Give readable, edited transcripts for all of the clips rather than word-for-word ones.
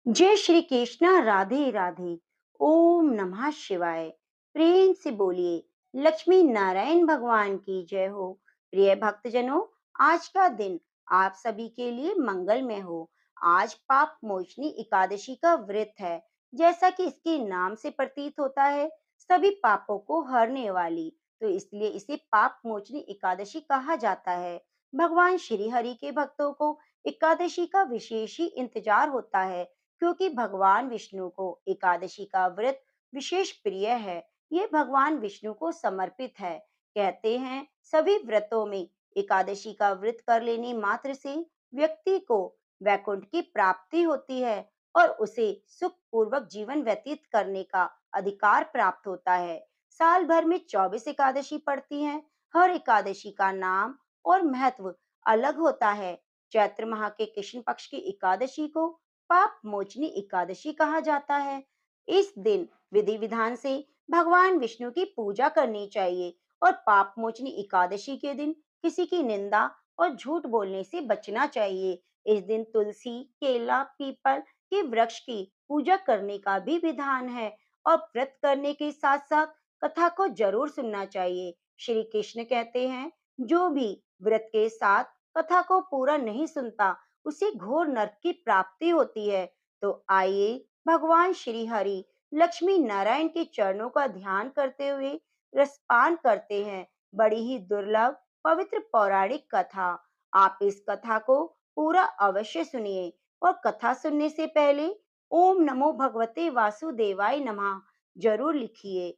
जय श्री कृष्णा, राधे राधे। ओम नमः शिवाय। प्रेम से बोलिए लक्ष्मी नारायण भगवान की जय हो। प्रिय भक्तजनों, आज का दिन आप सभी के लिए मंगलमय हो। आज पाप मोचनी एकादशी का व्रत है। जैसा कि इसके नाम से प्रतीत होता है, सभी पापों को हरने वाली, तो इसलिए इसे पाप मोचनी एकादशी कहा जाता है। भगवान श्री हरि के भक्तों को एकादशी का विशेष ही इंतजार होता है, क्योंकि भगवान विष्णु को एकादशी का व्रत विशेष प्रिय है। ये भगवान विष्णु को समर्पित है। कहते हैं सभी व्रतों में एकादशी का व्रत कर लेने मात्र से व्यक्ति को वैकुंठ की प्राप्ति होती है और उसे सुख पूर्वक जीवन व्यतीत करने का अधिकार प्राप्त होता है। साल भर में 24 एकादशी पड़ती हैं। हर एकादशी का नाम और महत्व अलग होता है। चैत्र माह के कृष्ण पक्ष की एकादशी को पाप मोचनी एकादशी कहा जाता है। इस दिन विधि विधान से भगवान विष्णु की पूजा करनी चाहिए और पाप मोचनी एकादशी के दिन किसी की निंदा और झूठ बोलने से बचना चाहिए। इस दिन तुलसी, केला, पीपल के वृक्ष की पूजा करने का भी विधान है और व्रत करने के साथ साथ कथा को जरूर सुनना चाहिए। श्री कृष्ण कहते हैं, जो भी व्रत के साथ कथा को पूरा नहीं सुनता उसे घोर नरक की प्राप्ति होती है। तो आइए भगवान श्री हरि लक्ष्मी नारायण के चरणों का ध्यान करते हुए रसपान करते हैं। बड़ी ही दुर्लभ पवित्र पौराणिक कथा। आप इस कथा को पूरा अवश्य सुनिए और कथा सुनने से पहले ओम नमो भगवते वासुदेवाय नमः जरूर लिखिए।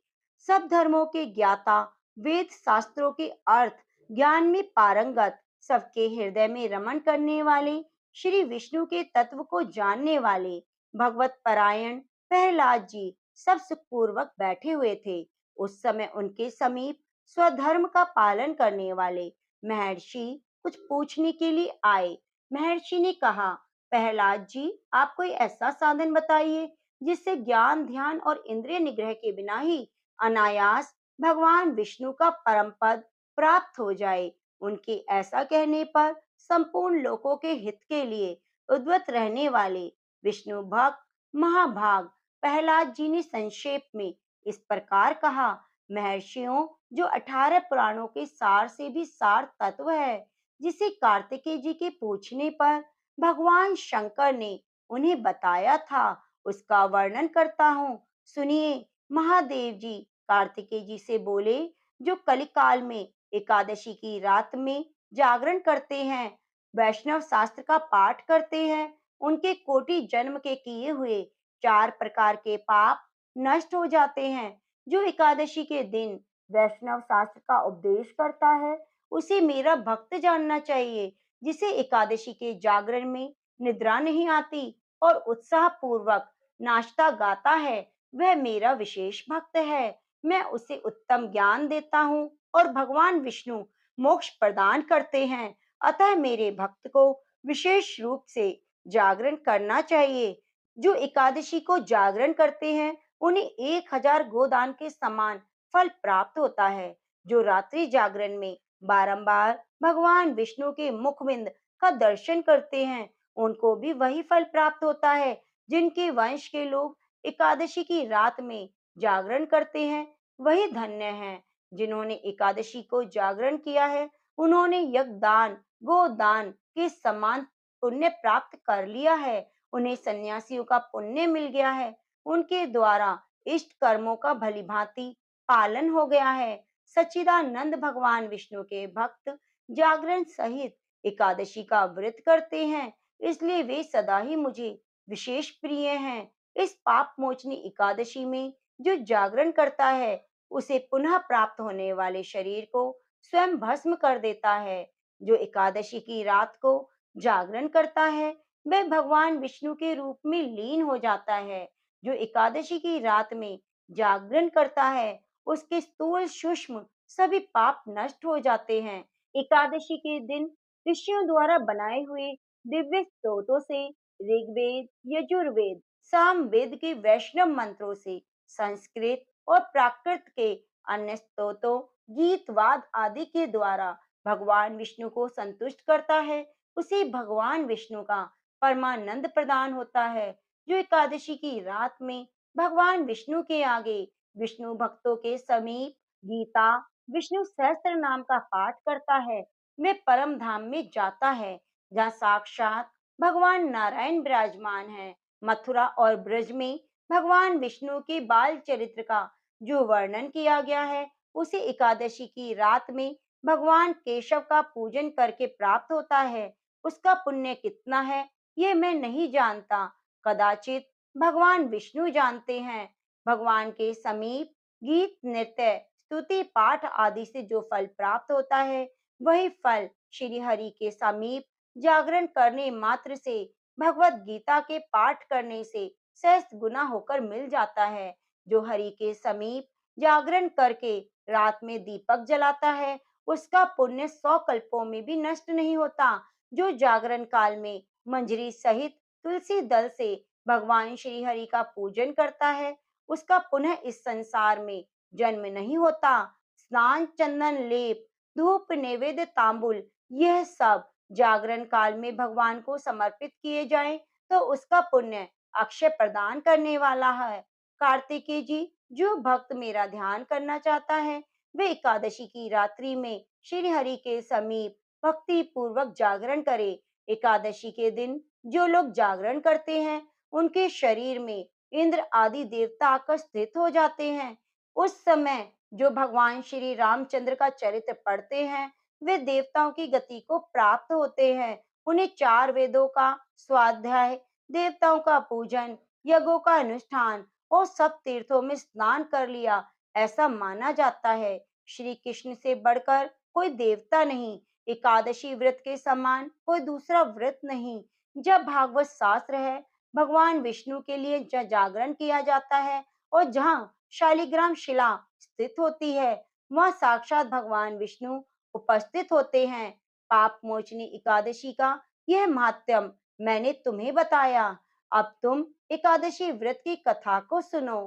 सब धर्मों के ज्ञाता, वेद शास्त्रों के अर्थ ज्ञान में पारंगत, सबके हृदय में रमण करने वाले, श्री विष्णु के तत्व को जानने वाले भगवत परायण प्रहलाद जी सब सुखपूर्वक बैठे हुए थे। उस समय उनके समीप स्वधर्म का पालन करने वाले महर्षि कुछ पूछने के लिए आए। महर्षि ने कहा, प्रहलाद जी, आप कोई ऐसा साधन बताइए जिससे ज्ञान, ध्यान और इंद्रिय निग्रह के बिना ही अनायास भगवान विष्णु का परम पद प्राप्त हो जाए। उनके ऐसा कहने पर संपूर्ण लोकों के हित के लिए उद्वत रहने वाले विष्णु भक्त महाभाग प्रहलाद जी ने संक्षेप में इस प्रकार कहा, महर्षियों, जो 18 पुराणों के सार से भी सार तत्व है, जिसे कार्तिकेय जी के पूछने पर भगवान शंकर ने उन्हें बताया था, उसका वर्णन करता हूँ। सुनिए। महादेव जी कार्तिकेय जी से बोले, जो कलिकाल में एकादशी की रात में जागरण करते हैं, वैष्णव शास्त्र का पाठ करते हैं, उनके कोटि जन्म के किए हुए 4 प्रकार के पाप नष्ट हो जाते हैं। जो एकादशी के दिन वैष्णव शास्त्र का उपदेश करता है, उसे मेरा भक्त जानना चाहिए। जिसे एकादशी के जागरण में निद्रा नहीं आती और उत्साह पूर्वक नाचता गाता है, वह मेरा विशेष भक्त है। मैं उसे उत्तम ज्ञान देता हूँ और भगवान विष्णु मोक्ष प्रदान करते हैं। अतः मेरे भक्त को विशेष रूप से जागरण करना चाहिए। जो एकादशी को जागरण करते हैं, उन्हें 1000 गोदान के समान फल प्राप्त होता है। जो रात्रि जागरण में बारंबार भगवान विष्णु के मुखबिंद का दर्शन करते हैं, उनको भी वही फल प्राप्त होता है। जिनके वंश के लोग एकादशी की रात में जागरण करते हैं, वही धन्य हैं। जिन्होंने एकादशी को जागरण किया है, उन्होंने यज्ञदान, गोदान के समान पुण्य प्राप्त कर लिया है। उन्हें सन्यासियों का पुण्य मिल गया है। उनके द्वारा इष्ट कर्मों का भलीभांति पालन हो गया है। सच्चिदानंद भगवान विष्णु के भक्त जागरण सहित एकादशी का व्रत करते हैं, इसलिए वे सदा ही मुझे विशेष प्रिय हैं। इस पाप मोचनी एकादशी में जो जागरण करता है, उसे पुनः प्राप्त होने वाले शरीर को स्वयं भस्म कर देता है। जो एकादशी की रात को जागरण करता है, वह भगवान विष्णु के रूप में लीन हो जाता है। जो एकादशी की रात में जागरण करता है, उसके स्थूल सूक्ष्म सभी पाप नष्ट हो जाते हैं। एकादशी के दिन ऋषियों द्वारा बनाए हुए दिव्य स्तोत्रों से, ऋग्वेद, यजुर्वेद, सामवेद के वैष्णव मंत्रों से, संस्कृत और प्राकृत के अन्य स्तोत्रों, गीत, वाद आदि के द्वारा भगवान विष्णु को संतुष्ट करता है, उसे भगवान विष्णु का परमानंद प्रदान होता है। जो एकादशी की रात में भगवान विष्णु के आगे, विष्णु भक्तों के समीप गीता, विष्णु सहस्त्र नाम का पाठ करता है, वे परम धाम में जाता है, जहाँ साक्षात भगवान नारायण विराजमान है। मथुरा और ब्रज में भगवान विष्णु के बाल चरित्र का जो वर्णन किया गया है, उसे एकादशी की रात में भगवान केशव का पूजन करके प्राप्त होता है। उसका पुण्य कितना है, ये मैं नहीं जानता, कदाचित भगवान विष्णु जानते हैं। भगवान के समीप गीत, नृत्य, स्तुति, पाठ आदि से जो फल प्राप्त होता है, वही फल श्री हरि के समीप जागरण करने मात्र से, भगवत गीता के पाठ करने से सहस्त्र गुना होकर मिल जाता है। जो हरि के समीप जागरण करके रात में दीपक जलाता है, उसका पुण्य 100 कल्पों में भी नष्ट नहीं होता। जो जागरण काल में मंजरी सहित तुलसी दल से भगवान श्री हरि का पूजन करता है, उसका पुनः इस संसार में जन्म नहीं होता। स्नान, चंदन लेप, धूप, नैवेद्य, तांबुल, यह सब जागरण काल में भगवान को समर्पित किए जाएं, तो उसका पुण्य अक्षय प्रदान करने वाला है। कार्तिकेय जी, जो भक्त मेरा ध्यान करना चाहता है, वे एकादशी की रात्रि में श्री हरि के समीप भक्ति पूर्वक जागरण करे। एकादशी के दिन जो लोग जागरण करते हैं, उनके शरीर में इंद्र आदि देवता आकर स्थित हो जाते हैं। उस समय जो भगवान श्री रामचंद्र का चरित्र पढ़ते हैं, वे देवताओं की गति को प्राप्त होते हैं। उन्हें 4 वेदों का स्वाध्याय, देवताओं का पूजन, यज्ञों का अनुष्ठान और सब तीर्थों में स्नान कर लिया, ऐसा माना जाता है। श्री कृष्ण से बढ़कर कोई देवता नहीं, एकादशी व्रत के समान कोई दूसरा व्रत नहीं। जब भागवत शास्त्र है, भगवान विष्णु के लिए जागरण किया जाता है, और जहाँ शालिग्राम शिला स्थित होती है, वहाँ साक्षात भगवान विष्णु उपस्थित होते हैं। पाप मोचनी एकादशी का यह महात्म्य मैंने तुम्हें बताया। अब तुम एकादशी व्रत की कथा को सुनो।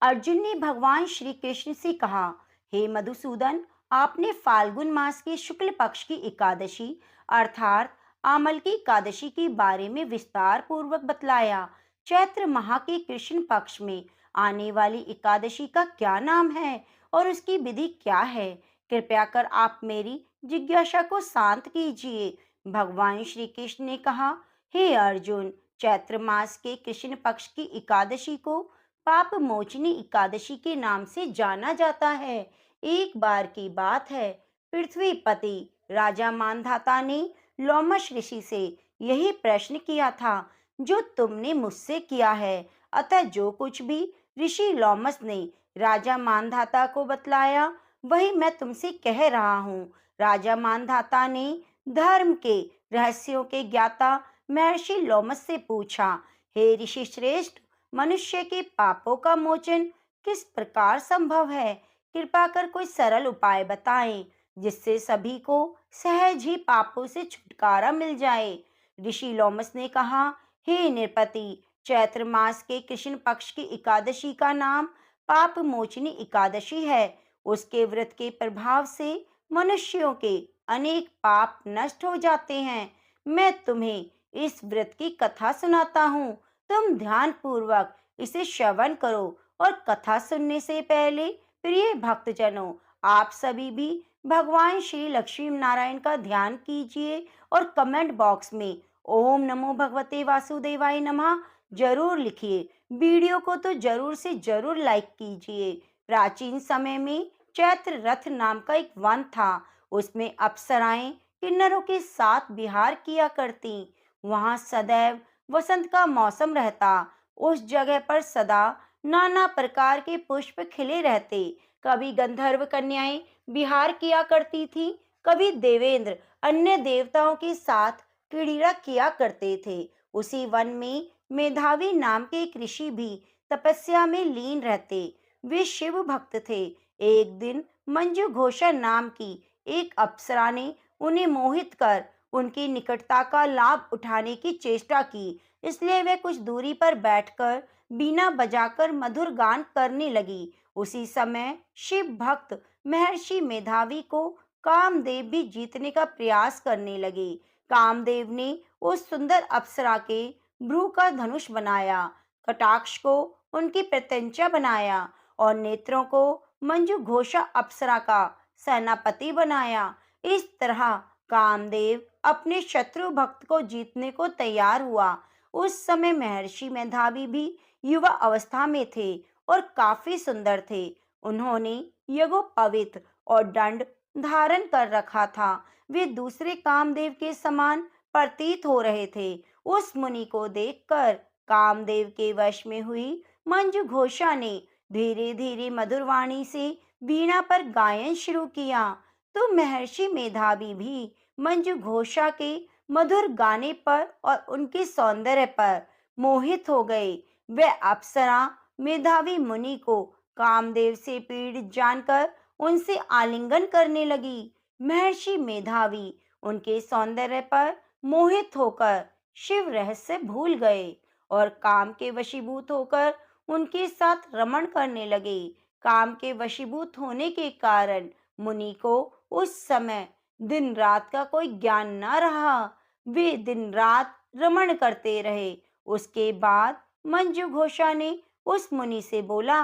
अर्जुन ने भगवान श्री कृष्ण से कहा, हे मधुसूदन, आपने फाल्गुन मास के शुक्ल पक्ष की एकादशी अर्थात आमल की एकादशी के बारे में विस्तार पूर्वक बतलाया। चैत्र माह के कृष्ण पक्ष में आने वाली एकादशी का क्या नाम है और उसकी विधि क्या है? कृपया कर आप मेरी जिज्ञासा को शांत कीजिए। भगवान श्री कृष्ण ने कहा, हे अर्जुन, चैत्र मास के कृष्ण पक्ष की एकादशी को पाप मोचनी एकादशी के नाम से जाना जाता है। एक बार की बात है, पृथ्वीपति राजा मानधाता ने लोमश ऋषि से यही प्रश्न किया था जो तुमने मुझसे किया है। अतः जो कुछ भी ऋषि लोमस ने राजा मानधाता को बतलाया, वही मैं तुमसे कह रहा हूँ। राजा मानधाता ने धर्म के रहस्यों के ज्ञाता महर्षि लोमस से पूछा, हे ऋषि श्रेष्ठ, मनुष्य के पापों का मोचन किस प्रकार संभव है? कृपा कर कोई सरल उपाय बताएं, जिससे सभी को सहज ही पापों से छुटकारा मिल जाए। ऋषि लोमस ने कहा, हे नृपति, चैत्र मास के कृष्ण पक्ष की एकादशी का नाम पाप मोचनी एकादशी है। उसके व्रत के प्रभाव से मनुष्यों के अनेक पाप नष्ट हो जाते हैं। मैं तुम्हें इस व्रत की कथा सुनाता हूँ, तुम ध्यान पूर्वक इसे श्रवण करो। और कथा सुनने से पहले प्रिय भक्तजनों, आप सभी भी भगवान श्री लक्ष्मी नारायण का ध्यान कीजिए और कमेंट बॉक्स में ओम नमो भगवते वासुदेवाय नमः जरूर लिखिए। वीडियो को तो जरूर से जरूर लाइक कीजिए। प्राचीन समय में चैत्र रथ नाम का एक वन था। उसमें अप्सराएं किन्नरों के साथ विहार किया करती। वहां सदैव वसंत का मौसम रहता। उस जगह पर सदा नाना प्रकार के पुष्प खिले रहते। कभी गंधर्व कन्याएं विहार किया करती थी, कभी देवेंद्र अन्य देवताओं के साथ क्रीड़ा किया करते थे। उसी वन में मेधावी नाम के एक ऋषि भी तपस्या में लीन रहते। वे शिव भक्त थे। एक दिन मंजू घोषा नाम की एक अप्सरा ने उन्हें मोहित कर उनकी निकटता का लाभ उठाने की चेष्टा की। इसलिए वे कुछ दूरी पर बैठकर बीना बजाकर मधुर गान करने लगी। उसी समय शिव भक्त महर्षि मेधावी को कामदेव भी जीतने का प्रयास करने लगे। कामदेव ने उस सुंदर अप्सरा के भ्रू का धनुष बनाया, कटाक्ष को उनकी प्रत्यंचा बनाया और नेत्रों को मंजू घोषा अप्सरा का सेनापति बनाया। इस तरह कामदेव अपने शत्रु भक्त को जीतने को तैयार हुआ। उस समय महर्षि मेधावी भी युवा अवस्था में थे और काफी सुंदर थे। उन्होंने यज्ञोपवीत और दंड धारण कर रखा था। वे दूसरे कामदेव के समान प्रतीत हो रहे थे। उस मुनि को देखकर कामदेव के वश में हुई मंजू घोषा ने धीरे धीरे मधुर वाणी से वीणा पर गायन शुरू किया। तो महर्षि मेधावी भी मंजू घोषा के मधुर गाने पर और उनके सौंदर्य पर मोहित हो गए। वे अप्सरा मेधावी मुनि को कामदेव से पीड़ित जानकर उनसे आलिंगन करने लगी। महर्षि मेधावी उनके सौंदर्य पर मोहित होकर शिव रहस्य भूल गए और काम के वशीभूत होकर उनके साथ रमण करने लगे। काम के वशीभूत होने के कारण मुनि को उस समय दिन रात का कोई ज्ञान न रहा। वे दिन रात रमण करते रहे। उसके बाद मंजू घोषा ने उस मुनि से बोला,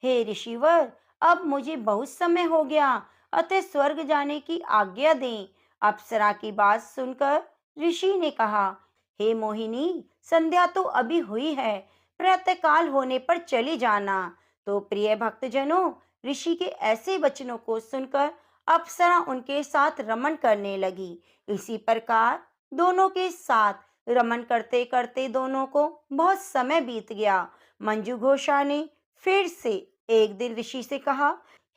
हे ऋषिवर, अब मुझे बहुत समय हो गया, अतः स्वर्ग जाने की आज्ञा दें। अप्सरा की बात सुनकर ऋषि ने कहा, हे मोहिनी, संध्या तो अभी हुई है, प्रातःकाल होने पर चली जाना। तो प्रिय भक्तजनों, ऋषि के ऐसे वचनों को सुनकर अप्सरा उनके साथ रमन करने लगी। इसी प्रकार दोनों के साथ रमन करते करते दोनों को बहुत समय बीत गया। मंजू घोषा ने फिर से एक दिन ऋषि से कहा,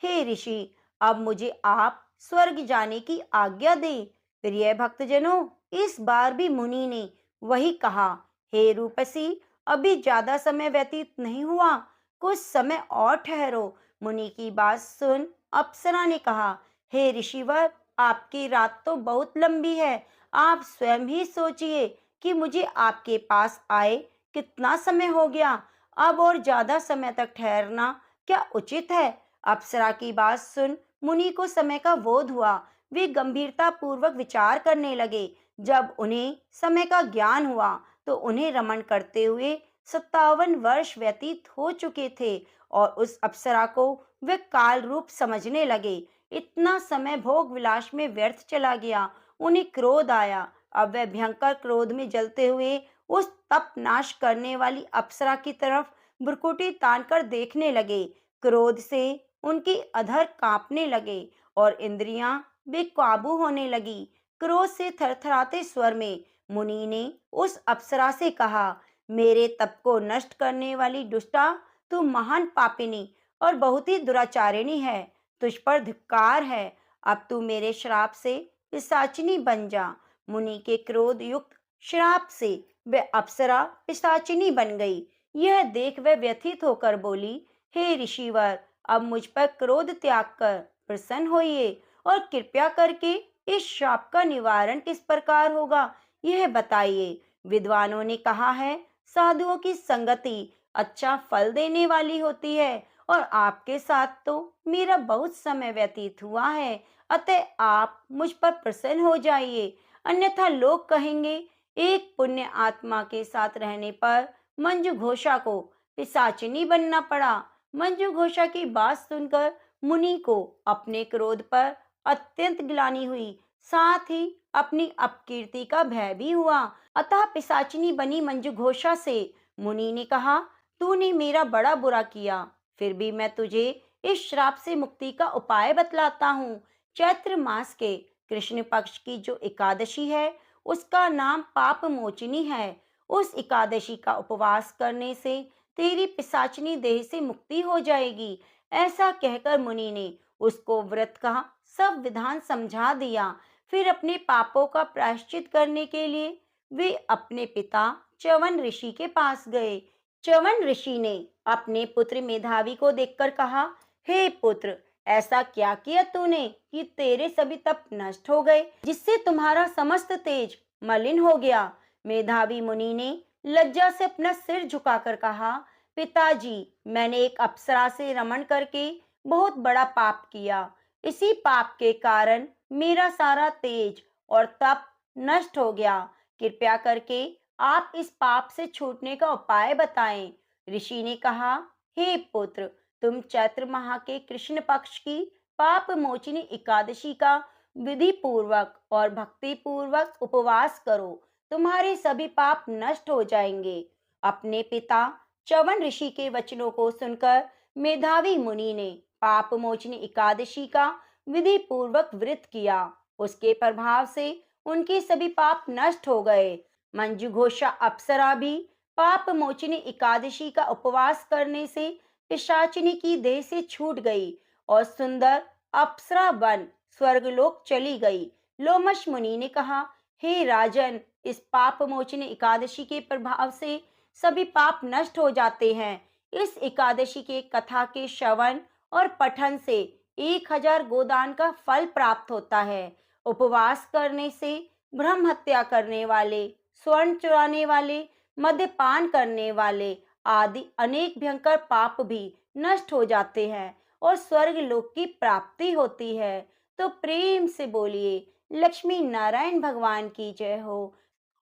हे ऋषि, अब मुझे आप स्वर्ग जाने की आज्ञा दें। प्रिय भक्तजनों, इस बार भी मुनि ने वही कहा, हे रूपसी, अभी ज्यादा समय व्यतीत नहीं हुआ, कुछ समय और ठहरो। मुनि की बात सुन अप्सरा ने कहा, हे ऋषिवर, आपकी रात तो बहुत लंबी है, आप स्वयं ही सोचिए कि मुझे आपके पास आए कितना समय हो गया। अब और ज्यादा समय तक ठहरना क्या उचित है? अप्सरा की बात सुन मुनि को समय का बोध हुआ। वे गंभीरता पूर्वक विचार करने लगे। जब उन्हें समय का ज्ञान हुआ तो उन्हें रमण करते हुए 57 वर्ष व्यतीत हो चुके थे और उस अप्सरा को वे काल रूप समझने लगे। इतना समय भोग विलास में व्यर्थ चला गया। उन्हें क्रोध आया। अब वे भयंकर क्रोध में जलते हुए उस तप नाश करने वाली अप्सरा की तरफ भ्रुकुटी तानकर देखने लगे। क्रोध से उनकी अधर कांपने लगे और इंद्रियां बेकाबू होने लगी। क्रोध से थरथराते स्वर में मुनि ने उस अप्सरा से कहा, मेरे तप को नष्ट करने वाली दुष्टा, तू महान पापिनी और बहुत ही दुराचारिणी है। तुझ पर धिक्कार है। अब तू मेरे श्राप से पिशाचिनी बन जा। मुनि के क्रोध युक्त श्राप से वे अप्सरा पिशाचिनी बन गई। यह देख वह व्यथित होकर बोली, हे ऋषिवर, अब मुझ पर क्रोध त्याग कर प्रसन्न होइए और कृपया करके इस शाप का निवारण किस प्रकार होगा, यह बताइए। विद्वानों ने कहा है, साधुओं की संगति अच्छा फल देने वाली होती है और आपके साथ तो मेरा बहुत समय व्यतीत हुआ है, अतः आप मुझ पर प्रसन्न हो जाइए। अन्यथा लोग कहेंगे, एक पुण्य आत्मा के साथ रहने पर मंजू घोषा को पिशाचिनी बनना पड़ा। मंजू घोषा की बात सुनकर मुनि को अपने क्रोध पर अत्यंत ग्लानि हुई, साथ ही अपनी अपकीर्ति का भय भी हुआ। अतः पिशाचिनी बनी मंजू घोषा से मुनि ने कहा, तूने मेरा बड़ा बुरा किया, फिर भी मैं तुझे इस श्राप से मुक्ति का उपाय बतलाता हूँ। चैत्र मास के कृष्ण पक्ष की जो एकादशी है, उसका नाम पाप मोचिनी है। उस एकादशी का उपवास करने से तेरी पिशाचिनी देह से मुक्ति हो जाएगी। ऐसा कहकर मुनि ने उसको व्रत का सब विधान समझा दिया। फिर अपने पापों का प्रायश्चित करने के लिए वे अपने पिता च्यवन ऋषि के पास गए। च्यवन ऋषि ने अपने पुत्र मेधावी को देखकर कहा, हे पुत्र, ऐसा क्या किया तूने कि तेरे सभी तप नष्ट हो गए, जिससे तुम्हारा समस्त तेज मलिन हो गया? मेधावी मुनि ने लज्जा से अपना सिर झुकाकर कहा, पिताजी, मैंने एक अप्सरा से रमण करके बहुत बड़ा पाप किया। इसी पाप के कारण मेरा सारा तेज और तप नष्ट हो गया। कृपया करके आप इस पाप से छूटने का उपाय बताएं। ऋषि ने कहा, हे पुत्र, तुम चैत्र माह के कृष्ण पक्ष की पाप मोचिनी एकादशी का विधि पूर्वक और भक्ति पूर्वक उपवास करो। तुम्हारे सभी पाप नष्ट हो जाएंगे। अपने पिता च्यवन ऋषि के वचनों को सुनकर मेधावी मुनि ने पाप मोचनी एकादशी का विधि पूर्वक व्रत किया। उसके प्रभाव से उनके सभी पाप नष्ट हो गए। मंजू घोषा अप्सरा भी पाप मोचनी एकादशी का उपवास करने से पिशाचिनी की देह से छूट गई और सुंदर अप्सरा बन स्वर्गलोक चली गई। लोमश मुनि ने कहा, हे राजन, इस पाप मोचनी एकादशी के प्रभाव से सभी पाप नष्ट हो जाते हैं। इस एकादशी के कथा के श्रवण और पठन से 1000 गोदान का फल प्राप्त होता है। उपवास करने से ब्रह्म हत्या करने वाले, स्वर्ण चुराने वाले, मद्यपान करने वाले आदि अनेक भयंकर पाप भी नष्ट हो जाते हैं और स्वर्ग लोक की प्राप्ति होती है। तो प्रेम से बोलिए, लक्ष्मी नारायण भगवान की जय हो।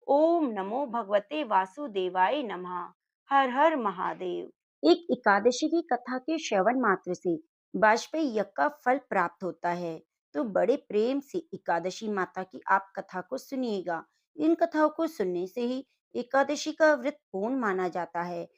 ओम नमो भगवते वासुदेवाय नमः। हर हर महादेव। एक एकादशी की कथा के श्रवण मात्र से वाजपेयी यज्ञ का फल प्राप्त होता है। तो बड़े प्रेम से एकादशी माता की आप कथा को सुनिएगा। इन कथाओं को सुनने से ही एकादशी का व्रत पूर्ण माना जाता है।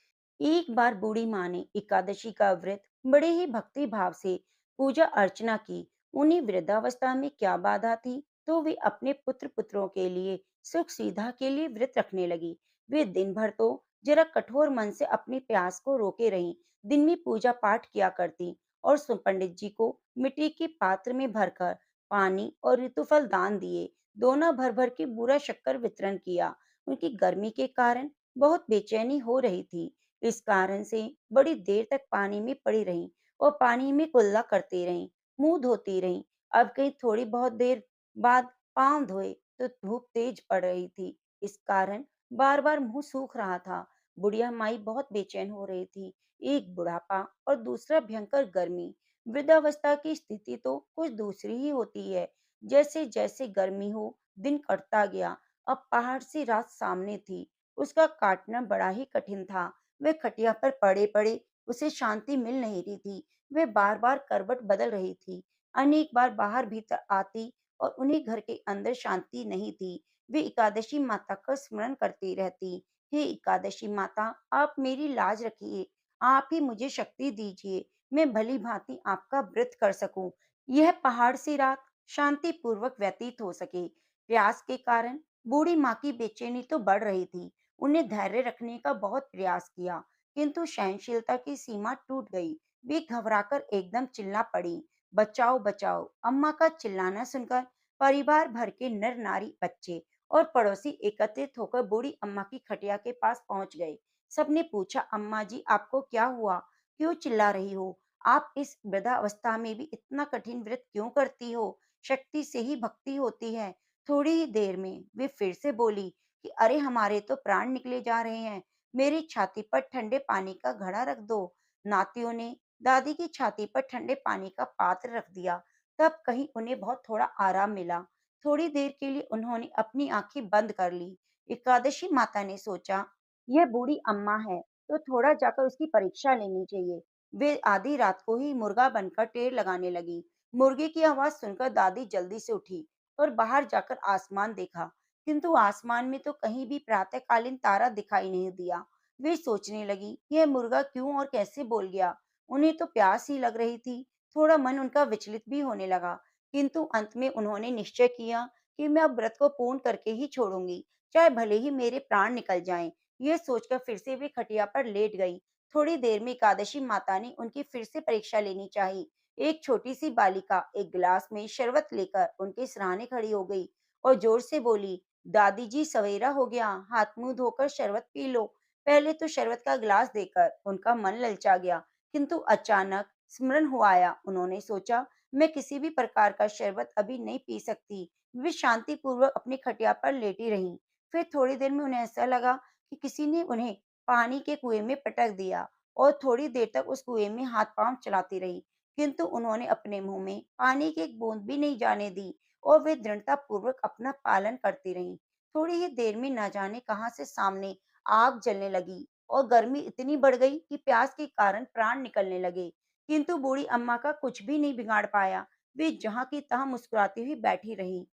एक बार बूढ़ी माँ ने एकादशी का व्रत बड़े ही भक्ति भाव से पूजा अर्चना की। उन्हें वृद्धावस्था में क्या बाधा थी, तो वे अपने पुत्र पुत्रों के लिए सुख सुविधा के लिए व्रत रखने लगी। वे दिन भर तो जरा कठोर मन से अपनी प्यास को रोके रहीं। दिन में पूजा पाठ किया करती और पंडित जी को मिट्टी के पात्र में भरकर पानी और ऋतुफल दान दिए। दोना भर भर के बूरा शक्कर वितरण किया। उनकी गर्मी के कारण बहुत बेचैनी हो रही थी। इस कारण से बड़ी देर तक पानी में पड़ी रहीं और पानी में कुल्ला करती रहीं, मुंह धोती रहीं। अब कहीं थोड़ी बहुत देर बाद पांव धोए तो धूप तेज पड़ रही थी। इस कारण बार बार मुंह सूख रहा था। बुढ़िया माई बहुत बेचैन हो रही थी। एक बुढ़ापा और दूसरा भयंकर गर्मी। वृद्धावस्था की स्थिति तो कुछ दूसरी ही होती है। जैसे जैसे गर्मी हो, दिन कटता गया। अब पहाड़ सी रात सामने थी। उसका काटना बड़ा ही कठिन था। वह खटिया पर पड़े पड़े उसे शांति मिल नहीं रही थी। वह बार बार करवट बदल रही थी। अनेक बार बाहर भीतर आती और उन्हें घर के अंदर शांति नहीं थी। वे एकादशी माता का स्मरण करती रहती। हे एकादशी माता, आप मेरी लाज रखिए। आप ही मुझे शक्ति दीजिए। मैं भली भांति आपका व्रत कर सकूं। यह पहाड़ सी रात शांति पूर्वक व्यतीत हो सके। प्यास के कारण बूढ़ी माँ की बेचैनी तो बढ़ रही थी। उन्हें धैर्य रखने का बहुत प्रयास किया, किंतु सहनशीलता की सीमा टूट गई। वे घबराकर एकदम चिल्ला पड़ी, बचाओ बचाओ। अम्मा का चिल्लाना सुनकर परिवार भर के नर नारी, बच्चे और पड़ोसी एकत्रित होकर बूढ़ी अम्मा की खटिया के पास पहुंच गए। सबने पूछा, अम्मा जी, आपको क्या हुआ? क्यों चिल्ला रही हो? आप इस वृद्धावस्था में भी इतना कठिन व्रत क्यों करती हो? शक्ति से ही भक्ति होती है। थोड़ी ही देर में वे फिर से बोली कि अरे, हमारे तो प्राण निकले जा रहे हैं। मेरी छाती पर ठंडे पानी का घड़ा रख दो। नातियों ने दादी की छाती पर ठंडे पानी का पात्र रख दिया। तब कहीं उन्हें बहुत थोड़ा आराम मिला। थोड़ी देर के लिए उन्होंने अपनी आंखें बंद कर ली। एकादशी माता ने सोचा, यह बूढ़ी अम्मा है, तो थोड़ा जाकर उसकी परीक्षा लेनी चाहिए। वे आधी रात को ही मुर्गा बनकर टेर लगाने लगी। मुर्गे की आवाज सुनकर दादी जल्दी से उठी और बाहर जाकर आसमान देखा, किंतु आसमान में तो कहीं भी प्रातःकालीन तारा दिखाई नहीं दिया। वे सोचने लगी, यह मुर्गा क्यों और कैसे बोल गया? उन्हें तो प्यास ही लग रही थी। थोड़ा मन उनका विचलित भी होने लगा, किंतु अंत में उन्होंने निश्चय किया कि मैं अब व्रत को पूर्ण करके ही छोड़ूंगी, चाहे भले ही मेरे प्राण निकल जाएं। यह सोचकर फिर से वे खटिया पर लेट गई। थोड़ी देर में एकादशी माता ने उनकी फिर से परीक्षा लेनी चाहिए। एक छोटी सी बालिका एक गिलास में शरबत लेकर उनके सिरहाने खड़ी हो गई और जोर से बोली, दादी जी, सवेरा हो गया, हाथ मुंह धोकर शरबत पी लो। पहले तो शरबत का गिलास देकर उनका मन ललचा गया, किंतु अचानक स्मरण हुआ आया। उन्होंने सोचा, मैं किसी भी प्रकार का शरबत अभी नहीं पी सकती। वे शांति पूर्वक अपनी खटिया पर लेटी रहीं। फिर थोड़ी देर में उन्हें ऐसा लगा कि किसी ने उन्हें पानी के कुएं में पटक दिया और थोड़ी देर तक उस कुएं में हाथ पांव चलाती रही, किंतु उन्होंने अपने मुंह में पानी की एक बूंद भी नहीं जाने दी और वे दृढ़ता पूर्वक अपना पालन करती रहीं। थोड़ी ही देर में न जाने कहां से सामने आग जलने लगी और गर्मी इतनी बढ़ गई कि प्यास के कारण प्राण निकलने लगे। किंतु बूढ़ी अम्मा का कुछ भी नहीं बिगाड़ पाया। वे जहां की तहां मुस्कुराती हुई बैठी रही।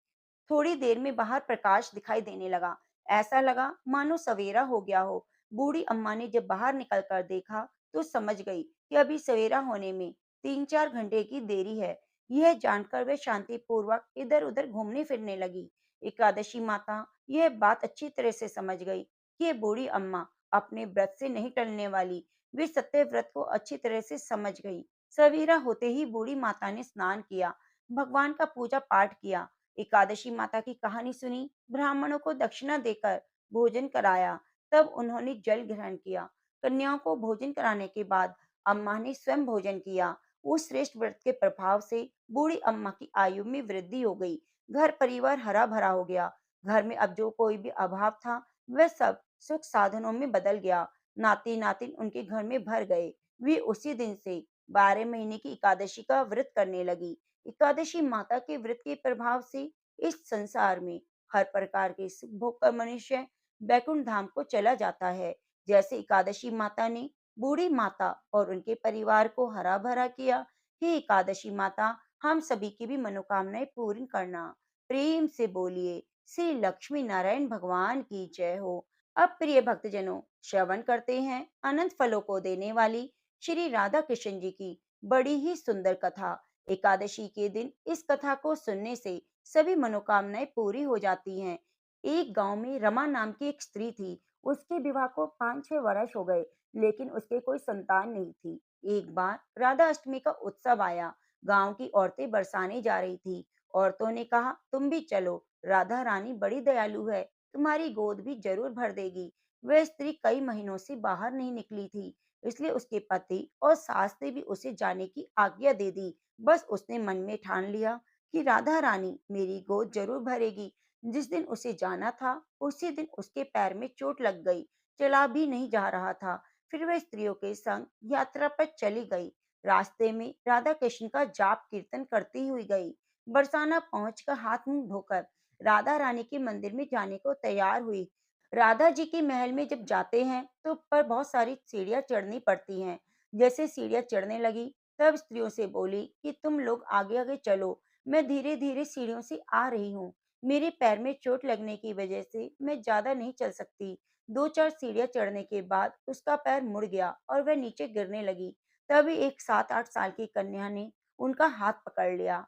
थोड़ी देर में बाहर प्रकाश दिखाई देने लगा। ऐसा लगा मानो सवेरा हो गया हो। बूढ़ी अम्मा ने जब बाहर निकलकर देखा तो समझ गई कि अभी सवेरा होने में 3-4 घंटे की देरी है। यह जानकर वे शांतिपूर्वक इधर-उधर घूमने फिरने लगी। एकादशी माता यह बात अच्छी तरह से समझ गई कि ये बूढ़ी अम्मा अपने व्रत से नहीं टलने वाली। वे सत्य व्रत को अच्छी तरह से समझ गई। सवेरा होते ही बूढ़ी माता ने स्नान किया, भगवान का पूजा पाठ किया, एकादशी माता की कहानी सुनी, ब्राह्मणों को दक्षिणा देकर भोजन कराया, तब उन्होंने जल ग्रहण किया। कन्याओं को भोजन कराने के बाद अम्मा ने स्वयं भोजन किया। उस श्रेष्ठ व्रत के प्रभाव से बूढ़ी अम्मा की आयु में वृद्धि हो गई। घर परिवार हरा भरा हो गया। घर में अब जो कोई भी अभाव था वह सब सुख साधनों में बदल गया। नाती नातिन उनके घर में भर गए। वे उसी दिन से 12 महीने की एकादशी का व्रत करने लगी। एकादशी माता के व्रत के प्रभाव से इस संसार में हर प्रकार के सुख भोग कर मनुष्य बैकुंठ धाम को चला जाता है। जैसे एकादशी माता ने बूढ़ी माता और उनके परिवार को हरा भरा किया। हे एकादशी माता, हम सभी की भी मनोकामनाएं पूर्ण करना। प्रेम से बोलिए श्री लक्ष्मी नारायण भगवान की जय हो। अब प्रिय भक्तजनों, श्रवण करते हैं अनंत फलों को देने वाली श्री राधा कृष्ण जी की बड़ी ही सुंदर कथा। एकादशी के दिन इस कथा को सुनने से सभी मनोकामनाएं पूरी हो जाती हैं। एक गांव में रमा नाम की एक स्त्री थी। उसके विवाह को 5-6 वर्ष हो गए, लेकिन उसके कोई संतान नहीं थी। एक बार राधा अष्टमी का उत्सव आया। गांव की औरतें बरसाने जा रही थी। औरतों ने कहा, तुम भी चलो, राधा रानी बड़ी दयालु है, तुम्हारी गोद भी जरूर भर देगी। वह स्त्री कई महीनों से बाहर नहीं निकली थी, इसलिए उसके पति और सास ने भी उसे जाने की आज्ञा दे दी। बस उसने मन में ठान लिया कि राधा रानी मेरी गोद जरूर भरेगी। जिस दिन उसे जाना था उसी दिन उसके पैर में चोट लग गई, चला भी नहीं जा रहा था। फिर वह स्त्रियों के संग यात्रा पर चली गई। रास्ते में राधा कृष्ण का जाप कीर्तन करती हुई गई। बरसाना पहुंचकर हाथ मुंह धोकर राधा रानी के मंदिर में जाने को तैयार हुई। राधा जी के महल में जब जाते हैं तो ऊपर बहुत सारी सीढ़ियां चढ़नी पड़ती हैं। जैसे सीढ़ियां चढ़ने लगी तब स्त्रियों से बोली कि तुम लोग आगे आगे चलो, मैं धीरे धीरे सीढ़ियों से आ रही हूँ। मेरे पैर में चोट लगने की वजह से मैं ज्यादा नहीं चल सकती। 2-4 सीढ़ियां चढ़ने के बाद उसका पैर मुड़ गया और वह नीचे गिरने लगी। तभी एक 7-8 साल की कन्या ने उनका हाथ पकड़ लिया।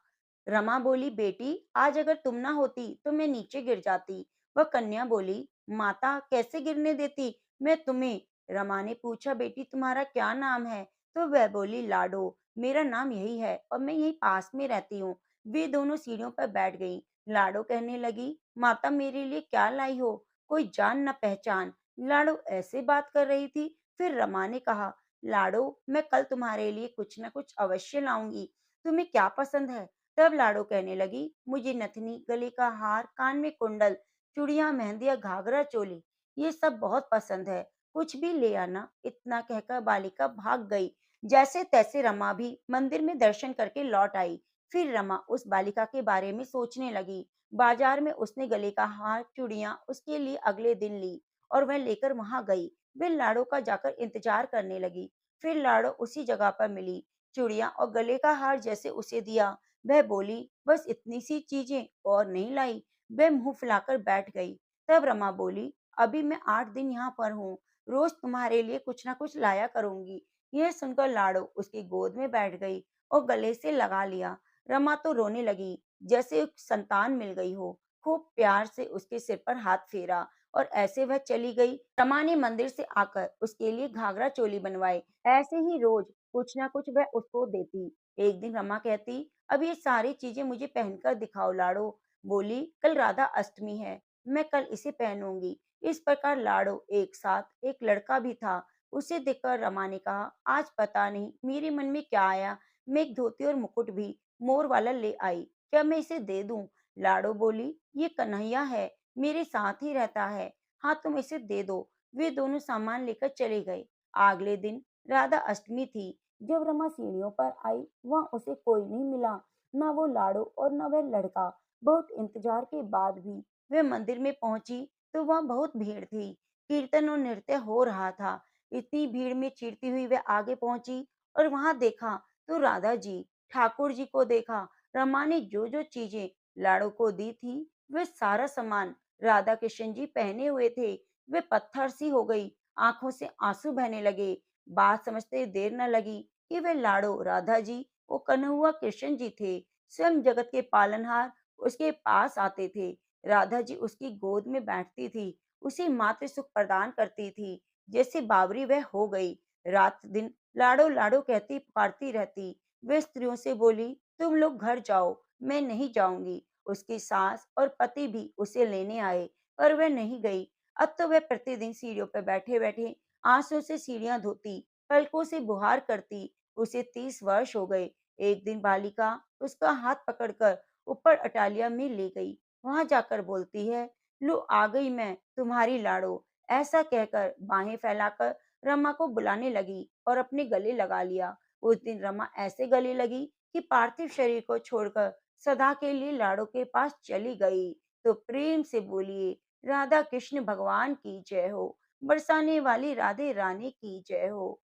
रमा बोली, बेटी, आज अगर तुम ना होती तो मैं नीचे गिर जाती। वह कन्या बोली, माता कैसे गिरने देती मैं तुम्हें। रमा ने पूछा, बेटी तुम्हारा क्या नाम है। तो वह बोली, लाडो, मेरा नाम यही है और मैं यहीं पास में रहती हूँ। वे दोनों सीढ़ियों पर बैठ गईं। लाडो कहने लगी, माता मेरे लिए क्या लाई हो, कोई जान न पहचान। लाडो ऐसे बात कर रही थी। फिर रमा ने कहा, लाडो, मैं कल तुम्हारे लिए कुछ न कुछ अवश्य लाऊंगी, तुम्हें क्या पसंद है। तब लाडो कहने लगी, मुझे नथनी, गले का हार, कान में कुंडल, चूड़ियां, मेहंदिया, घाघरा चोली, ये सब बहुत पसंद है, कुछ भी ले आना। इतना कहकर बालिका भाग गई। जैसे तैसे रमा भी मंदिर में दर्शन करके लौट आई। फिर रमा उस बालिका के बारे में सोचने लगी। बाजार में उसने गले का हार, चूड़ियां उसके लिए अगले दिन ली और वह लेकर वहां गई। वे लाडो का जाकर इंतजार करने लगी। फिर लाडो उसी जगह पर मिली। चूड़ियां और गले का हार जैसे उसे दिया, वह बोली, बस इतनी सी चीजें और नहीं लाई। वह मुंह फुलाकर बैठ गई। तब रमा बोली, अभी मैं 8 दिन यहाँ पर हूँ, रोज तुम्हारे लिए कुछ ना कुछ लाया करूंगी। यह सुनकर लाडो उसकी गोद में बैठ गई और गले से लगा लिया। रमा तो रोने लगी, जैसे एक संतान मिल गई हो। खूब प्यार से उसके सिर पर हाथ फेरा और ऐसे वह चली गई। रमा ने मंदिर से आकर उसके लिए घाघरा चोली बनवाई। ऐसे ही रोज कुछ ना कुछ वह उसको देती। एक दिन रमा कहती, अब ये सारी चीजें मुझे पहनकर दिखाओ। लाडो बोली, कल राधा अष्टमी है, मैं कल इसे पहनूंगी। इस प्रकार लाडो एक साथ एक लड़का भी था। उसे देखकर रमा ने कहा, आज पता नहीं मेरे मन में क्या आया, मैं एक धोती और मुकुट भी मोर वाला ले आई, क्या मैं इसे दे दूं। लाडो बोली, ये कन्हैया है, मेरे साथ ही रहता है, हाँ तुम इसे दे दो। वे दोनों सामान लेकर चले गए। अगले दिन राधा अष्टमी थी। जब रमा सीढ़ियों पर आई, वहां उसे कोई नहीं मिला, ना वो लाडो और न वह लड़का। बहुत इंतजार के बाद भी वे मंदिर में पहुंची तो वहां बहुत भीड़ थी। कीर्तन और नृत्य हो रहा था। इतनी भीड़ में चीरती हुई वे आगे पहुंची और वहां देखा तो राधा जी, ठाकुर जी को देखा। रमा ने जो जो चीजें लाड़ो को दी थी, वे सारा सामान राधा कृष्ण जी पहने हुए थे। वे पत्थर सी हो गई, आंखों से आंसू बहने लगे। बात समझते देर न लगी कि वे लाड़ो राधा जी वो कन्हैया कृष्ण जी थे, स्वयं जगत के पालनहार। उसके पास आते थे। राधा जी उसकी गोद में बैठती थी, उसे मातृ सुख प्रदान करती थी, जैसे बावरी वह हो गई। रात दिन लाडो लाडो कहती पुकारती रहती। वे स्त्रियों से बोली, तुम लोग घर जाओ, मैं नहीं जाऊंगी। उसकी सास और पति भी उसे लेने आए, पर वह नहीं गई। अब तो वह प्रतिदिन सीढ़ियों पर बैठे बैठे आंसू से सीढ़ियां धोती, पलकों से बुहार करती। उसे 30 वर्ष हो गए। एक दिन बालिका उसका हाथ पकड़कर ऊपर अटालिया में ले गई। वहां जाकर बोलती है, लो आ गई मैं, तुम्हारी लाड़ो। ऐसा कहकर बाहें फैलाकर रमा को बुलाने लगी और अपने गले लगा लिया। उस दिन रमा ऐसे गले लगी कि पार्थिव शरीर को छोड़कर सदा के लिए लाड़ो के पास चली गई। तो प्रेम से बोलिए, राधा कृष्ण भगवान की जय हो। बरसाने वाली राधे रानी की जय हो।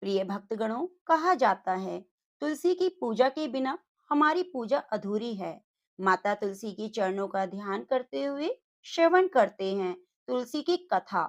प्रिय भक्तगणों, कहा जाता है, तुलसी की पूजा के बिना हमारी पूजा अधूरी है। माता तुलसी की चरणों का ध्यान करते हुए श्रवण करते हैं। तुलसी की कथा।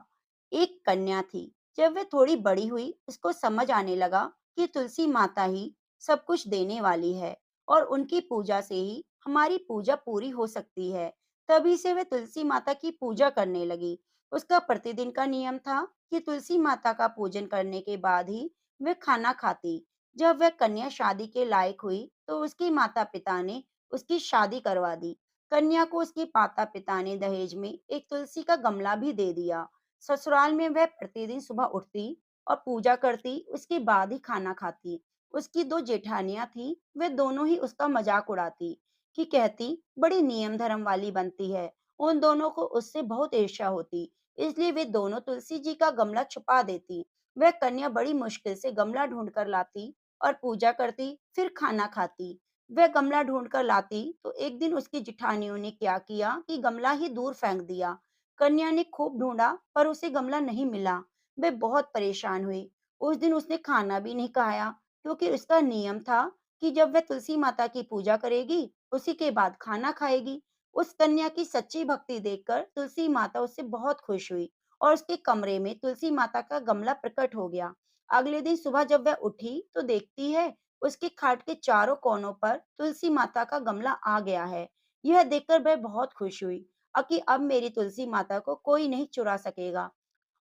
एक कन्या थी। जब वह थोड़ी बड़ी हुई, उसको समझ आने लगा कि तुलसी माता ही सब कुछ देने वाली है और उनकी पूजा से ही हमारी पूजा पूरी हो सकती है। तभी से वह तुलसी माता की पूजा करने लगी। उसका प्रतिदिन का नियम था कि तुलसी माता का पूजन करने के बाद ही वह खाना खाती। जब वह कन्या शादी के लायक हुई, तो उसके माता पिता ने उसकी शादी करवा दी। कन्या को उसके माता पिता ने दहेज में एक तुलसी का गमला भी दे दिया। ससुराल में वह प्रतिदिन सुबह उठती और पूजा करती, उसके बाद ही खाना खाती। उसकी दो जेठानियां थी, वे दोनों ही उसका मजाक उड़ाती कि कहती बड़ी नियम धर्म वाली बनती है। उन दोनों को उससे बहुत ईर्ष्या होती, इसलिए वे दोनों तुलसी जी का गमला छुपा देती। वह कन्या बड़ी मुश्किल से गमला ढूंढ कर लाती और पूजा करती, फिर खाना खाती। वह गमला ढूंढ कर लाती तो एक दिन उसकी जिठानियों ने क्या किया कि गमला ही दूर फेंक दिया। कन्या ने खूब ढूंढा पर उसे गमला नहीं मिला। वह बहुत परेशान हुई। उस दिन उसने खाना भी नहीं खाया, क्योंकि उसका नियम था कि जब वह तुलसी माता की पूजा करेगी, उसी के बाद खाना खाएगी। उस कन्या की सच्ची भक्ति देखकर तुलसी माता उससे बहुत खुश हुई और उसके कमरे में तुलसी माता का गमला प्रकट हो गया। अगले दिन सुबह जब वह उठी तो देखती है उसके खाट के चारों कोनों पर तुलसी माता का गमला आ गया है। यह देखकर वह बहुत खुश हुई कि अब मेरी तुलसी माता को कोई नहीं चुरा सकेगा।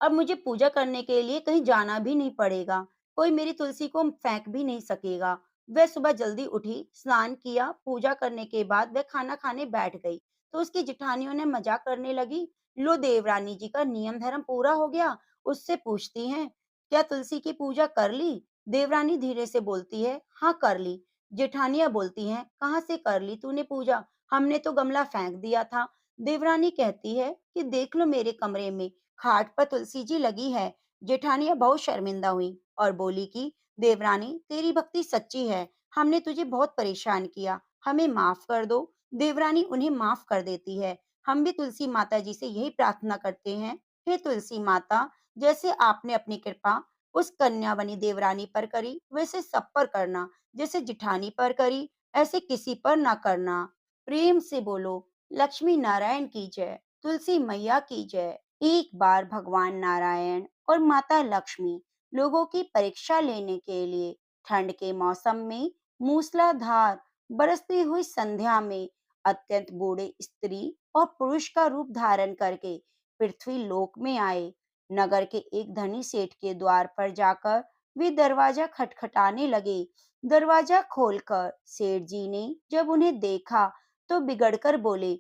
अब मुझे पूजा करने के लिए कहीं जाना भी नहीं पड़ेगा। कोई मेरी तुलसी को फेंक भी नहीं सकेगा। वह सुबह जल्दी उठी, स्नान किया, पूजा करने के बाद वह खाना खाने बैठ गई। तो उसकी जिठानियों ने मजाक करने लगी, लो देवरानी जी का नियम धर्म पूरा हो गया। उससे पूछती हैं, क्या तुलसी की पूजा कर ली? देवरानी धीरे से बोलती है, हाँ कर ली। जेठानियां बोलती हैं, कहाँ से कर ली तूने पूजा? हमने तो गमला फेंक दिया था। देवरानी कहती है कि देख लो मेरे कमरे में खाट पर तुलसी जी लगी है। जेठानियां बहुत शर्मिंदा हुई और बोली कि देवरानी तेरी भक्ति सच्ची है, हमने तुझे बहुत परेशान किया, हमें माफ कर दो। देवरानी उन्हें माफ कर देती है। हम भी तुलसी माता जी से यही प्रार्थना करते हैं, हे तुलसी माता, जैसे आपने अपनी कृपा उस कन्या बनी देवरानी पर करी, वैसे सब पर करना। जैसे जिठानी पर करी, ऐसे किसी पर ना करना। प्रेम से बोलो, लक्ष्मी नारायण की जय, तुलसी मैया की जय। एक बार भगवान नारायण और माता लक्ष्मी लोगों की परीक्षा लेने के लिए ठंड के मौसम में मूसलाधार बरसती हुई संध्या में अत्यंत बूढ़े स्त्री और पुरुष का रूप धारण करके पृथ्वी लोक में आए। नगर के एक धनी सेठ के द्वार पर जाकर वे दरवाजा खटखटाने लगे। दरवाजा खोलकर सेठ जी ने जब उन्हें देखा तो बिगड़कर बोले,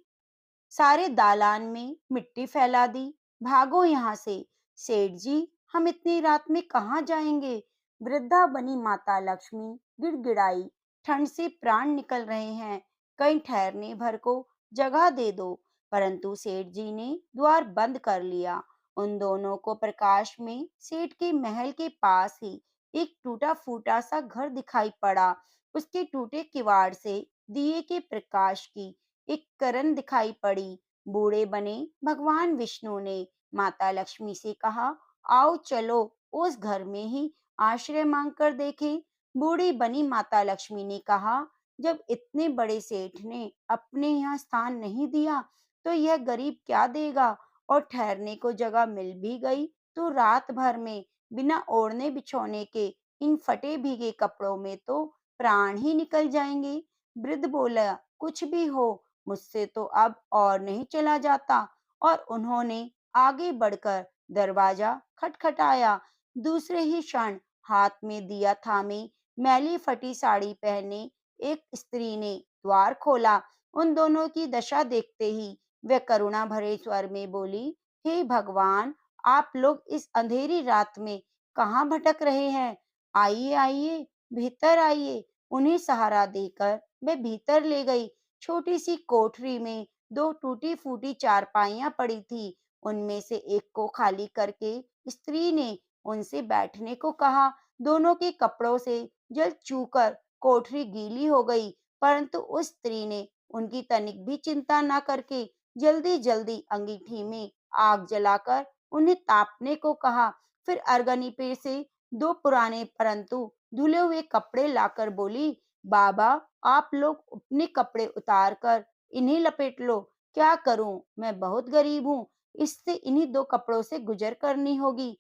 सारे दालान में मिट्टी फैला दी, भागो यहाँ से। सेठ जी, हम इतनी रात में कहाँ जाएंगे? वृद्धा बनी माता लक्ष्मी गिड़गिड़ाई, ठंड से प्राण निकल रहे हैं, कहीं ठहरने भर को जगह दे दो। परंतु सेठ जी ने द्वार बंद कर लिया। उन दोनों को प्रकाश में सेठ के महल के पास ही एक टूटा फूटा सा घर दिखाई पड़ा। उसके टूटे किवाड़ से दिए के प्रकाश की एक करन दिखाई पड़ी। बूढ़े बने भगवान विष्णु ने माता लक्ष्मी से कहा, आओ चलो उस घर में ही आश्रय मांग कर देखें। बूढ़ी बनी माता लक्ष्मी ने कहा, जब इतने बड़े सेठ ने अपने यहाँ स्थान नहीं दिया तो यह गरीब क्या देगा। और ठहरने को जगह मिल भी गई तो रात भर में बिना ओढ़ने बिछौने के इन फटे भीगे कपड़ों में तो प्राण ही निकल जाएंगे। वृद्ध बोला, कुछ भी हो, मुझसे तो अब और नहीं चला जाता। और उन्होंने आगे बढ़कर दरवाजा खटखटाया। दूसरे ही क्षण हाथ में दिया थामे मैली फटी साड़ी पहने एक स्त्री ने द्वार खोला। उन दोनों की दशा देखते ही वह करुणा भरे स्वर में बोली, हे भगवान, आप लोग इस अंधेरी रात में कहाँ भटक रहे हैं? आइए आइए, भीतर आइए। उन्हें सहारा देकर वे भीतर ले गई। छोटी सी कोठरी में दो टूटी फूटी चारपाइयां पड़ी थी। उनमें से एक को खाली करके स्त्री ने उनसे बैठने को कहा। दोनों के कपड़ों से जल चूकर कोठरी गीली हो गई, परंतु उस स्त्री ने उनकी तनिक भी चिंता न करके जल्दी जल्दी अंगीठी में आग जलाकर उन्हें तापने को कहा। फिर अरगनी पे से दो पुराने परंतु धुले हुए कपड़े लाकर बोली, बाबा, आप लोग अपने कपड़े उतार कर इन्हें लपेट लो। क्या करूं, मैं बहुत गरीब हूँ, इससे इन्हीं दो कपड़ों से गुजर करनी होगी।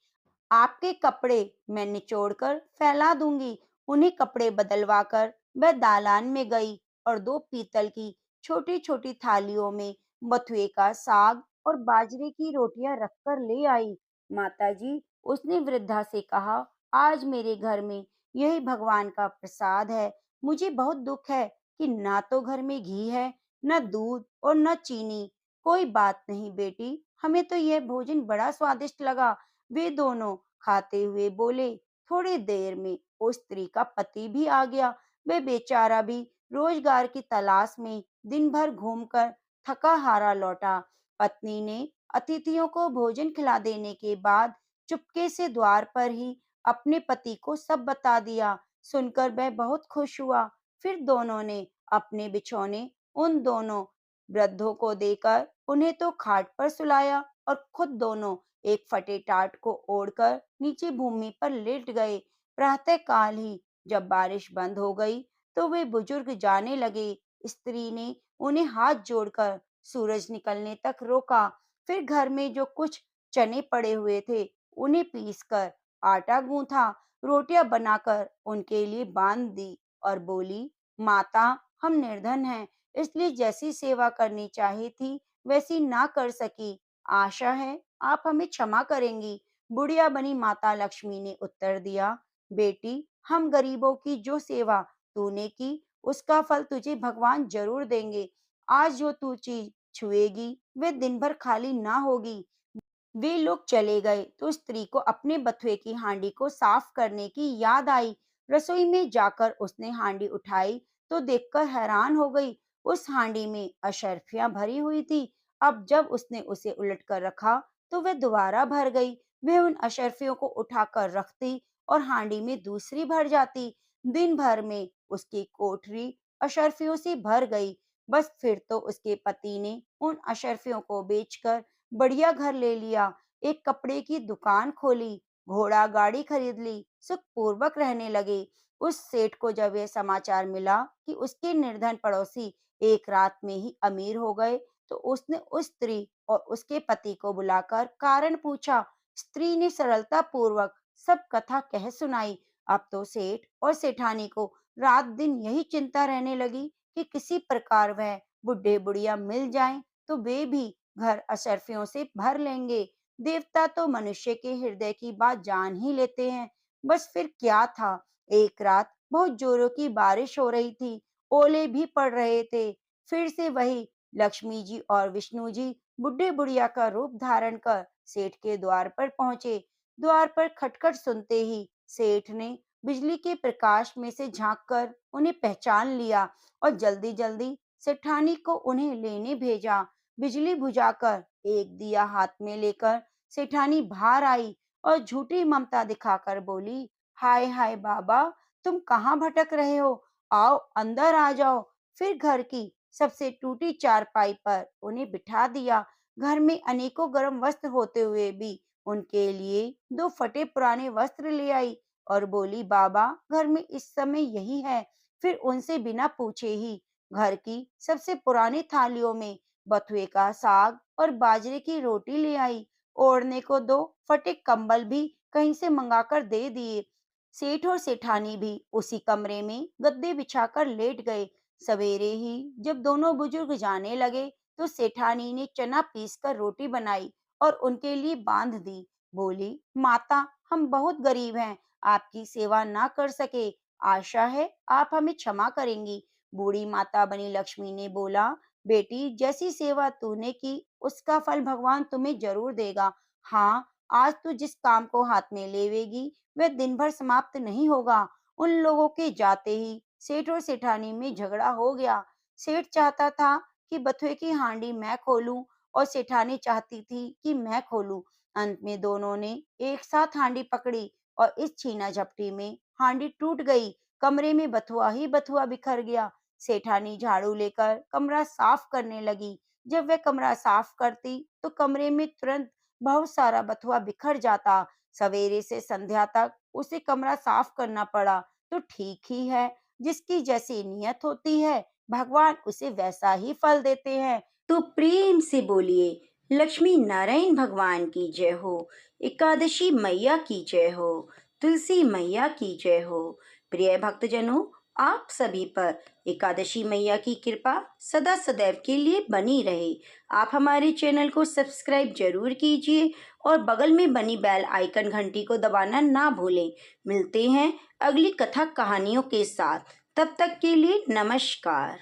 आपके कपड़े मैं निचोड़कर फैला दूंगी। उन्हीं कपड़े बदलवा कर वह दालान में गई और दो पीतल की छोटी छोटी थालियों में बथुए का साग और बाजरे की रोटियां रखकर ले आई। माताजी, उसने वृद्धा से कहा, आज मेरे घर में यही भगवान का प्रसाद है। मुझे बहुत दुख है कि ना तो घर में घी है, न दूध और न चीनी। कोई बात नहीं बेटी, हमें तो यह भोजन बड़ा स्वादिष्ट लगा। वे दोनों खाते हुए बोले। थोड़ी देर में उस स्त्री का पति भी आ गया। वे बेचारा भी रोजगार की तलाश में दिन भर घूमकर थका हारा लौटा। पत्नी ने अतिथियों को भोजन खिला देने के बाद चुपके से द्वार पर ही अपने पति को सब बता दिया। सुनकर वह बहुत खुश हुआ। फिर दोनों ने अपने बिछौने उन दोनों वृद्धों को देकर उन्हें तो खाट पर सुलाया और खुद दोनों एक फटे टाट को ओढ़कर नीचे भूमि पर लेट गए। प्रातः काल ही जब बारिश बंद हो गई तो वे बुजुर्ग जाने लगे। स्त्री ने उन्हें हाथ जोड़कर सूरज निकलने तक रोका। फिर घर में जो कुछ चने पड़े हुए थे उन्हें पीसकर आटा गूंथा, रोटियां बनाकर उनके लिए बांध दी और बोली, माता, हम निर्धन हैं, इसलिए जैसी सेवा करनी चाहिए थी वैसी ना कर सकी। आशा है आप हमें क्षमा करेंगी। बुढ़िया बनी माता लक्ष्मी ने उत्तर दिया, बेटी, हम गरीबों की जो सेवा तूने की उसका फल तुझे भगवान जरूर देंगे। आज जो तू चीज छुएगी वे दिन भर खाली ना होगी। वे लोग चले गए तो स्त्री को अपने बथुए की हांडी को साफ करने की याद आई। रसोई में जाकर उसने हांडी उठाई तो देखकर हैरान हो गई। उस हांडी में अशर्फियां भरी हुई थी। अब जब उसने उसे उलट कर रखा तो वह दोबारा भर गई। वह उन अशर्फियों को उठाकर रखती और हांडी में दूसरी भर जाती। दिन भर में उसकी कोठरी अशर्फियों से भर गई। बस फिर तो उसके पति ने उन अशर्फियों को बेचकर बढ़िया घर ले लिया, एक कपड़े की दुकान खोली, घोड़ा गाड़ी खरीद ली, सुखपूर्वक रहने लगे। उस सेठ को जब यह समाचार मिला कि उसके निर्धन पड़ोसी एक रात में ही अमीर हो गए, तो उसने उस स्त्री और उसके पति को बुलाकर कारण पूछा। स्त्री ने सरलता पूर्वक सब कथा कह सुनाई। अब तो सेठ और सेठानी को रात दिन यही चिंता रहने लगी कि किसी प्रकार वह बुढ़े बुढ़िया मिल जाएं तो वे भी घर अशर्फियों से भर लेंगे। देवता तो मनुष्य के हृदय की बात जान ही लेते हैं। बस फिर क्या था। एक रात बहुत जोरों की बारिश हो रही थी, ओले भी पड़ रहे थे। फिर से वही लक्ष्मी जी और विष्णु जी बुढ़े बुढ़िया का रूप धारण कर सेठ के द्वार पर पहुंचे। द्वार पर खटखट सुनते ही सेठ ने बिजली के प्रकाश में से झांककर उन्हें पहचान लिया और जल्दी जल्दी सेठानी को उन्हें लेने भेजा। बिजली बुझाकर एक दिया हाथ में लेकर सेठानी बाहर आई और झूठी ममता दिखाकर बोली, हाय हाय बाबा, तुम कहाँ भटक रहे हो? आओ अंदर आ जाओ। फिर घर की सबसे टूटी चारपाई पर उन्हें बिठा दिया। घर में अनेकों गर्म वस्त्र होते हुए भी उनके लिए दो फटे पुराने वस्त्र ले आई और बोली, बाबा, घर में इस समय यही है। फिर उनसे बिना पूछे ही घर की सबसे पुरानी थालियों में बथुए का साग और बाजरे की रोटी ले आई। ओढ़ने को दो फटे कंबल भी कहीं से मंगाकर दे दिए। सेठ और सेठानी भी उसी कमरे में गद्दे बिछाकर लेट गए। सवेरे ही जब दोनों बुजुर्ग जाने लगे तो सेठानी ने चना पीसकर रोटी बनाई और उनके लिए बांध दी। बोली, माता, हम बहुत गरीब हैं, आपकी सेवा ना कर सके। आशा है आप हमें क्षमा करेंगी। बूढ़ी माता बनी लक्ष्मी ने बोला, बेटी, जैसी सेवा तूने की उसका फल भगवान तुम्हें जरूर देगा। हाँ, आज तू जिस काम को हाथ में लेवेगी वह दिन भर समाप्त नहीं होगा। उन लोगों के जाते ही सेठ और सेठानी में झगड़ा हो गया। सेठ चाहता था कि बथुए की हांडी मैं खोलूं और सेठानी चाहती थी कि मैं खोलूं। अंत में दोनों ने एक साथ हांडी पकड़ी और इस छीना झपटी में हांडी टूट गई। कमरे में बथुआ ही बथुआ बिखर गया। सेठानी झाड़ू लेकर कमरा साफ करने लगी। जब वह कमरा साफ करती तो कमरे में तुरंत बहुत सारा बथुआ बिखर जाता। सवेरे से संध्या तक उसे कमरा साफ करना पड़ा। तो ठीक ही है, जिसकी जैसी नियत होती है भगवान उसे वैसा ही फल देते हैं। तो प्रेम से बोलिए, लक्ष्मी नारायण भगवान की जय हो, एकादशी मैया की जय हो, तुलसी मैया की जय हो। प्रिय भक्तजनों, आप सभी पर एकादशी मैया की कृपा सदा सदैव के लिए बनी रहे। आप हमारे चैनल को सब्सक्राइब जरूर कीजिए और बगल में बनी बेल आइकन घंटी को दबाना ना भूलें। मिलते हैं अगली कथा कहानियों के साथ। तब तक के लिए नमस्कार।